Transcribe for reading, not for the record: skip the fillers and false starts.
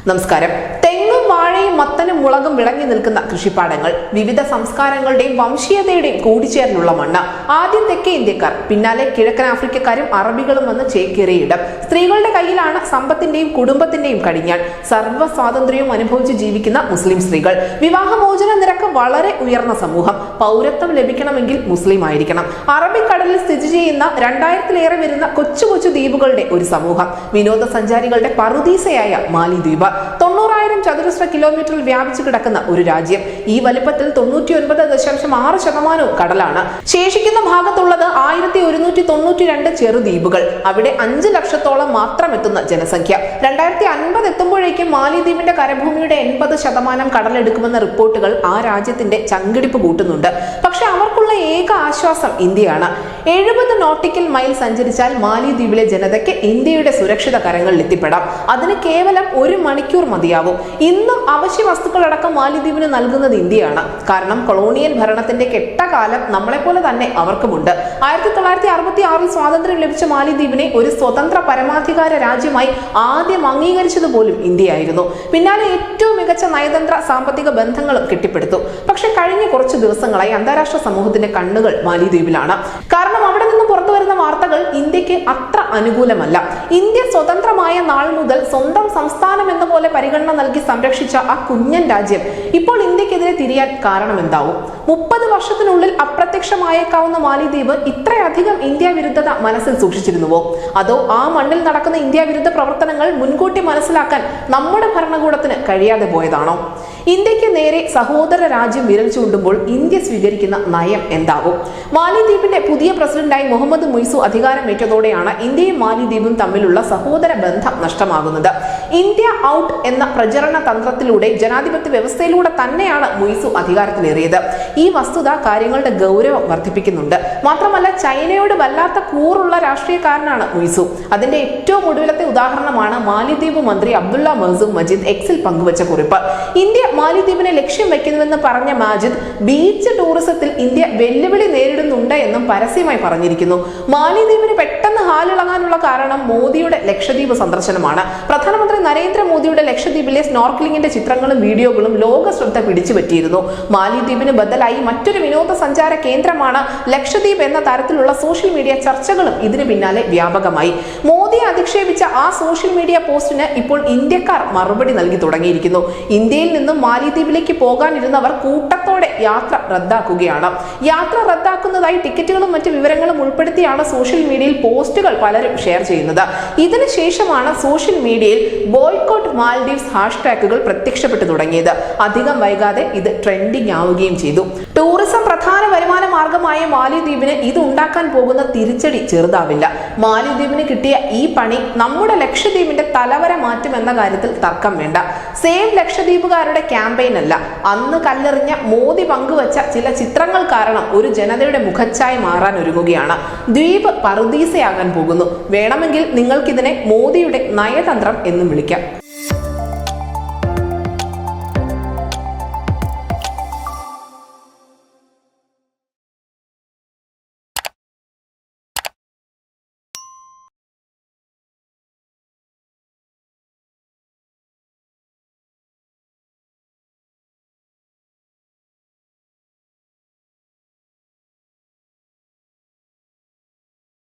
നമസ്കാരം. തെങ്ങും വാഴയും മത്തനും മുളകും വിളങ്ങി നിൽക്കുന്ന കൃഷിപ്പാടങ്ങൾ, വിവിധ സംസ്കാരങ്ങളുടെയും വംശീയതയുടെയും കൂടിച്ചേരലുള്ള മണ്ണ്. ആദ്യം തെക്കേ ഇന്ത്യക്കാർ, പിന്നാലെ കിഴക്കൻ ആഫ്രിക്കക്കാരും അറബികളും വന്ന് ചേക്കേറിയിടം. സ്ത്രീകളുടെ കയ്യിലാണ് സമ്പത്തിന്റെയും കുടുംബത്തിന്റെയും കടിഞ്ഞാൺ. സർവ്വ സ്വാതന്ത്ര്യവും അനുഭവിച്ച് ജീവിക്കുന്ന മുസ്ലിം സ്ത്രീകൾ. വിവാഹമോചന നിരക്ക് വളരെ ഉയർന്ന സമൂഹം. പൗരത്വം ലഭിക്കണമെങ്കിൽ മുസ്ലിം ആയിരിക്കണം. അറബിക്കടലിൽ സ്ഥിതി ചെയ്യുന്ന 2000-ലേറെ വരുന്ന കൊച്ചു കൊച്ചു ദ്വീപുകളുടെ ഒരു സമൂഹം. വിനോദസഞ്ചാരികളുടെ പറുദീസയായ മാലിദ്വീപ്. 90,000 ചതുരശ്ര കിലോമീറ്ററിൽ വ്യാപിച്ചു കിടക്കുന്ന ഒരു രാജ്യം. ഈ വലിപ്പത്തിൽ 99.6% കടലാണ്. ശേഷിക്കുന്ന ഭാഗത്തുള്ളത് 1192 ചെറുദ്വീപുകൾ. അവിടെ 5 ലക്ഷത്തോളം മാത്രം എത്തുന്ന ജനസംഖ്യ. 2050 എത്തുമ്പോഴേക്കും മാലിദ്വീപിന്റെ കരഭൂമിയുടെ 80% കടലെടുക്കുമെന്ന റിപ്പോർട്ടുകൾ ആ രാജ്യത്തിന്റെ ചങ്കിടിപ്പ് കൂട്ടുന്നുണ്ട്. പക്ഷെ അവർക്കുള്ള ഏക ആശ്വാസം ഇന്ത്യയാണ്. 70 നോട്ടിക്കൽ മൈൽ സഞ്ചരിച്ചാൽ മാലിദ്വീപിലെ ജനതയ്ക്ക് ഇന്ത്യയുടെ സുരക്ഷിത കരങ്ങളിൽ എത്തിപ്പെടാം. അതിന് കേവലം 1 മണിക്കൂർ മതിയാവും. ഇന്നും അവശ്യ വസ്തുക്കളടക്കം മാലിദ്വീപിന് നൽകുന്നത് ഇന്ത്യയാണ്. കാരണം കൊളോണിയൽ ഭരണത്തിന്റെ കെട്ടകാലം നമ്മളെപ്പോലെ തന്നെ അവർക്കുമുണ്ട്. 1966 സ്വാതന്ത്ര്യം ലഭിച്ച മാലിദ്വീപിനെ ഒരു സ്വതന്ത്ര പരമാധികാര രാജ്യമായി ആദ്യം അംഗീകരിച്ചതുപോലും ഇന്ത്യയായിരുന്നു. പിന്നാലെ ഏറ്റവും മികച്ച നയതന്ത്ര സാമ്പത്തിക ബന്ധങ്ങളും കെട്ടിപ്പടുത്തു. പക്ഷെ കഴിഞ്ഞ കുറച്ചു ദിവസങ്ങളായി അന്താരാഷ്ട്ര സമൂഹത്തിന്റെ കണ്ണുകൾ മാലിദ്വീപിലാണ്. കാരണം അവിടെ നിന്ന് പുറത്തു വരുന്ന വാർത്തകൾ ഇന്ത്യക്ക് അത്ര അനുകൂലമല്ല. ഇന്ത്യ സ്വതന്ത്രമായ നാൾ മുതൽ സ്വന്തം സംസ്ഥാനം എന്ന പോലെ പരിഗണന നൽകി സംരക്ഷിച്ച ആ കുഞ്ഞൻ രാജ്യം ഇപ്പോൾ ഇന്ത്യക്കെതിരെ തിരിയാൻ കാരണം എന്താവും? 30 വർഷത്തിനുള്ളിൽ അപ്രത്യക്ഷമായേക്കാവുന്ന മാലിദ്വീപ് ഇത്രയധികം ഇന്ത്യ വിരുദ്ധത മനസ്സിൽ സൂക്ഷിച്ചിരുന്നുവോ? അതോ ആ മണ്ണിൽ നടക്കുന്ന ഇന്ത്യ വിരുദ്ധ പ്രവർത്തനങ്ങൾ മുൻകൂട്ടി മനസ്സിലാക്കാൻ നമ്മുടെ ഭരണകൂടത്തിന് കഴിയാതെ പോയതാണോ? ഇന്ത്യക്ക് നേരെ സഹോദര രാജ്യം വിരൽ ചൂണ്ടുമ്പോൾ ഇന്ത്യ സ്വീകരിക്കുന്ന നയം എന്താവും? മാലിദ്വീപിന്റെ പുതിയ പ്രസിഡന്റായി മുഹമ്മദ് മുയ്സു അധികാരമേറ്റതോടെയാണ് ഇന്ത്യയും മാലിദ്വീപും തമ്മിലുള്ള സഹോദര ബന്ധം നഷ്ടമാകുന്നത്. ഇന്ത്യ ഔട്ട് എന്ന പ്രചരണ തന്ത്രത്തിലൂടെ ജനാധിപത്യ വ്യവസ്ഥയിലൂടെ തന്നെയാണ് മുയ്സു അധികാരത്തിലേറിയത്. ഈ വസ്തുത കാര്യങ്ങളുടെ ഗൗരവം വർദ്ധിപ്പിക്കുന്നുണ്ട്. മാത്രമല്ല, ചൈനയോട് വല്ലാത്ത കൂറുള്ള രാഷ്ട്രീയക്കാരനാണ് മുയ്സു. അതിന്റെ ഏറ്റവും ഒടുവിലത്തെ ഉദാഹരണമാണ് മാലിദ്വീപ് മന്ത്രി അബ്ദുള്ള മഹ്സൂം മജീദ് എക്സിൽ പങ്കുവച്ച കുറിപ്പ്. ഇന്ത്യ മാലിദ്വീപിനെ ലക്ഷ്യം വെക്കുന്നുവെന്ന് പറഞ്ഞ മാജിദ്, ബീച്ച് ടൂറിസത്തിൽ ഇന്ത്യ വെല്ലുവിളി നേരിടുന്നുണ്ട് എന്നും പരസ്യമായി പറഞ്ഞിരിക്കുന്നു. മാലിദ്വീപിന് പെട്ടെന്ന് ഹാലിളകാനുള്ള കാരണം മോദിയുടെ ലക്ഷദ്വീപ് സന്ദർശനമാണ്. പ്രധാനമന്ത്രി നരേന്ദ്രമോദിയുടെ ലക്ഷദ്വീപിലെ സ്നോർക്കലിംഗിന്റെ ചിത്രങ്ങളും വീഡിയോകളും ലോക ശ്രദ്ധ പിടിച്ചുപറ്റിയിരുന്നു. മാലിദ്വീപിന് ബദലായി മറ്റൊരു വിനോദസഞ്ചാര കേന്ദ്രമാണ് ലക്ഷദ്വീപ് എന്ന തരത്തിലുള്ള സോഷ്യൽ മീഡിയ ചർച്ചകളും ഇതിന് പിന്നാലെ വ്യാപകമായി. മോദിയെ അധിക്ഷേപിച്ച ആ സോഷ്യൽ മീഡിയ പോസ്റ്റിന് ഇപ്പോൾ ഇന്ത്യക്കാർ മറുപടി നൽകി തുടങ്ങിയിരിക്കുന്നു. ഇന്ത്യയിൽ നിന്നും മാലിദ്വീപിലേക്ക് പോകാനിരുന്നവർ കൂട്ടത്തോടെ യാത്ര റദ്ദാക്കുകയാണ്. യാത്ര റദ്ദാക്കുന്നതായി ടിക്കറ്റുകളും മറ്റു വിവരങ്ങളും ഉൾപ്പെടുത്തിയാണ് സോഷ്യൽ മീഡിയയിൽ പോസ്റ്റുകൾ പലരും ഷെയർ ചെയ്യുന്നത്. ഇതിനു ശേഷമാണ് സോഷ്യൽ മീഡിയയിൽ ബോയ്കോട്ട് മാൽഡീവ്സ് ഹാഷ്ടാഗുകൾ പ്രത്യക്ഷപ്പെട്ടു തുടങ്ങിയത്. അധികം വൈകാതെ ഇത് ട്രെൻഡിംഗ് ആവുകയും ചെയ്തു. ടൂറിസം പ്രധാന വരുമാന മാർഗമായ മാലിദ്വീപിന് ഇത് ഉണ്ടാക്കാൻ പോകുന്ന തിരിച്ചടി ചെറുതാവില്ല. മാലിദ്വീപിന് കിട്ടിയ ഈ പണി നമ്മുടെ ലക്ഷദ്വീപിന്റെ തലവര മാറ്റും എന്ന കാര്യത്തിൽ തർക്കം വേണ്ട. സേവ് ലക്ഷദ്വീപുകാരുടെ ക്യാമ്പയിൻ അല്ല, അന്ന് കല്ലെറിഞ്ഞ മോദി പങ്കുവച്ച ചില ചിത്രങ്ങൾ കാരണം ഒരു ജനതയുടെ മുഖച്ഛായ മാറാൻ ഒരുങ്ങുകയാണ്. ദ്വീപ് പറുദീസയാകാൻ പോകുന്നു. വേണമെങ്കിൽ നിങ്ങൾക്കിതിനെ മോദിയുടെ നയതന്ത്രം എന്നും വിളിക്കാം.